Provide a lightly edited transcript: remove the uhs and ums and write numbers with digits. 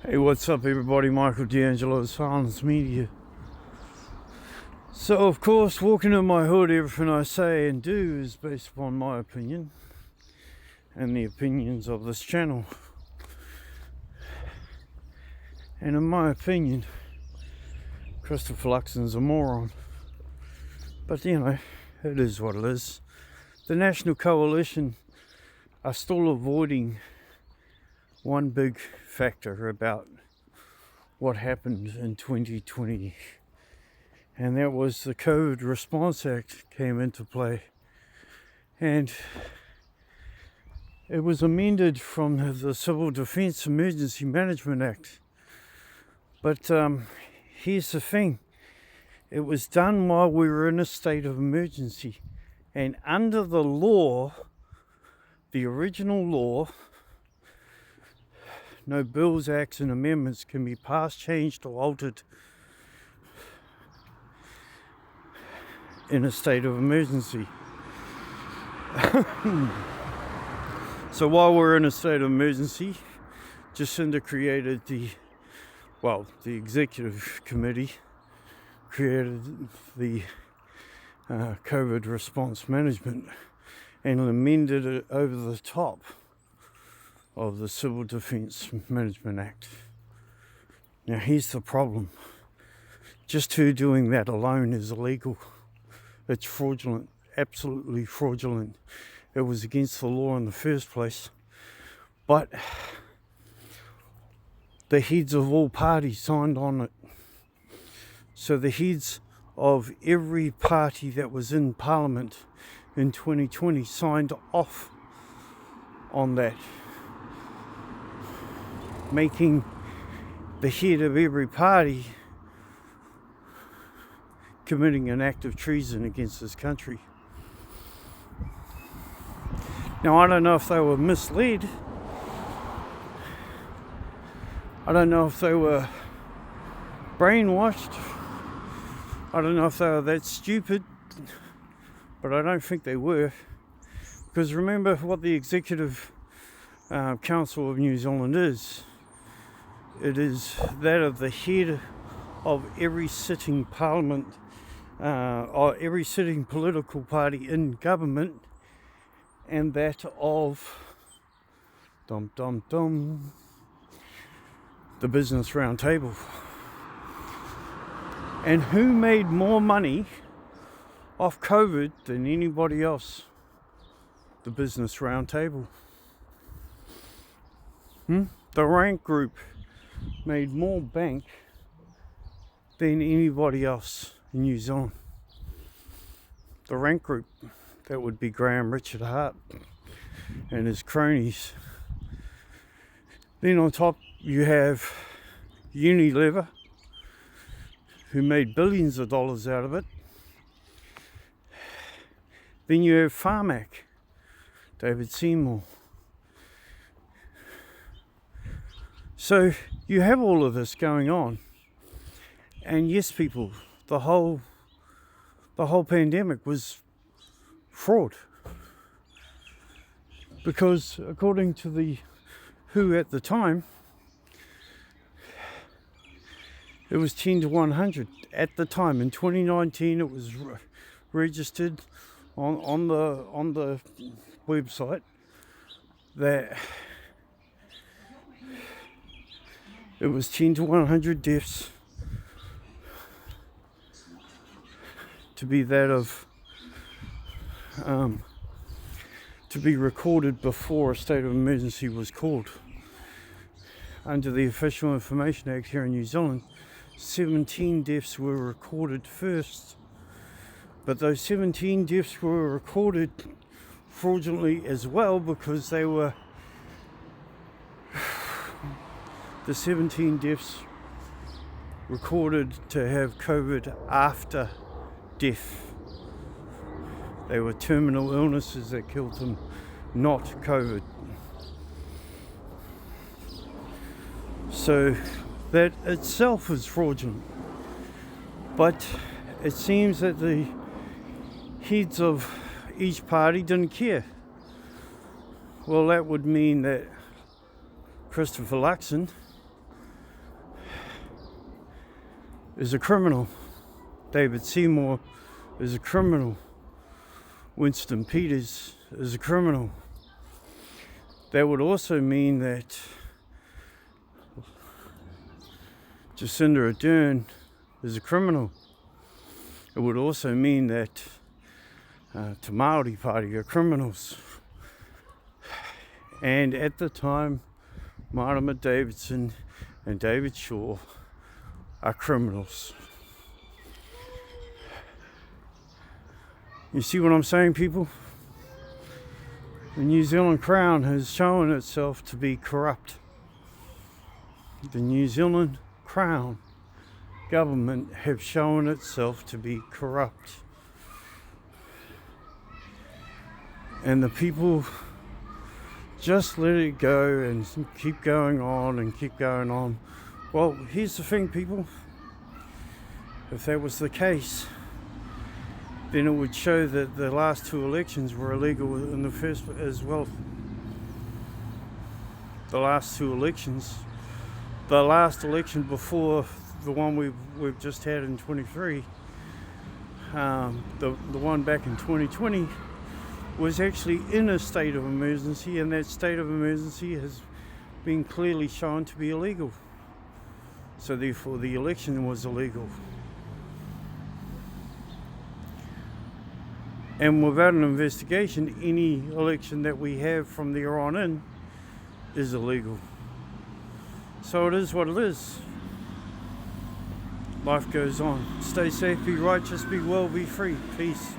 Hey, what's up, everybody? Michael D'Angelo, Silence Media. So, of course, walking in my hood, everything I say and do is based upon my opinion and the opinions of this channel. And in my opinion, Christopher Luxon's a moron. But, it is what it is. The National Coalition are still avoiding one big factor about what happened in 2020, and that was the COVID Response Act came into play, and it was amended from the Civil Defense Emergency Management Act. But here's the thing, it was done while we were in a state of emergency, and under the law, the original law, no bills, acts and amendments can be passed, changed or altered in a state of emergency. So while we're in a state of emergency, Jacinda created the executive committee created the COVID response management and amended it over the top of the Civil Defense Management Act. Now here's the problem. Just her doing that alone is illegal. It's fraudulent, absolutely fraudulent. It was against the law in the first place. But the heads of all parties signed on it. So the heads of every party that was in Parliament in 2020 signed off on that, making the head of every party committing an act of treason against this country. Now, I don't know if they were misled. I don't know if they were brainwashed. I don't know if they were that stupid, but I don't think they were. Because remember what the Executive Council of New Zealand is. It is that of the head of every sitting parliament, or every sitting political party in government, and that of the Business Roundtable. And who made more money off COVID than anybody else? The Business Roundtable. The Rant group made more bank than anybody else in New Zealand. The Rant group, that would be Graham Richard Hart and his cronies. Then on top you have Unilever, who made billions of dollars out of it. Then you have Pharmac, David Seymour. So you have all of this going on, and yes, people, the whole pandemic was fraud, because according to the WHO at the time, it was 10 to 100 at the time. In 2019, it was registered on the website that it was 10 to 100 deaths to be that of to be recorded before a state of emergency was called. Under the Official Information Act here in New Zealand, 17 deaths were recorded first, but those 17 deaths were recorded fraudulently as well, because they were the 17 deaths recorded to have COVID after death. They were terminal illnesses that killed them, not COVID. So that itself is fraudulent. But it seems that the heads of each party didn't care. Well, that would mean that Christopher Luxon is a criminal. David Seymour is a criminal. Winston Peters is a criminal. That would also mean that Jacinda Ardern is a criminal. It would also mean that Te Māori Party are criminals. And at the time, Marama Davidson and David Shaw are criminals. You see what I'm saying, people? The New Zealand Crown has shown itself to be corrupt. The New Zealand Crown government have shown itself to be corrupt. And the people just let it go and keep going on and keep going on. Well, here's the thing, people. If that was the case, then it would show that the last two elections were illegal in the first as well. The last two elections, the last election before the one we've just had in 23, the one back in 2020 was actually in a state of emergency, and that state of emergency has been clearly shown to be illegal. So therefore the election was illegal. And without an investigation, any election that we have from there on in is illegal. So it is what it is. Life goes on. Stay safe, be righteous, be well, be free. Peace.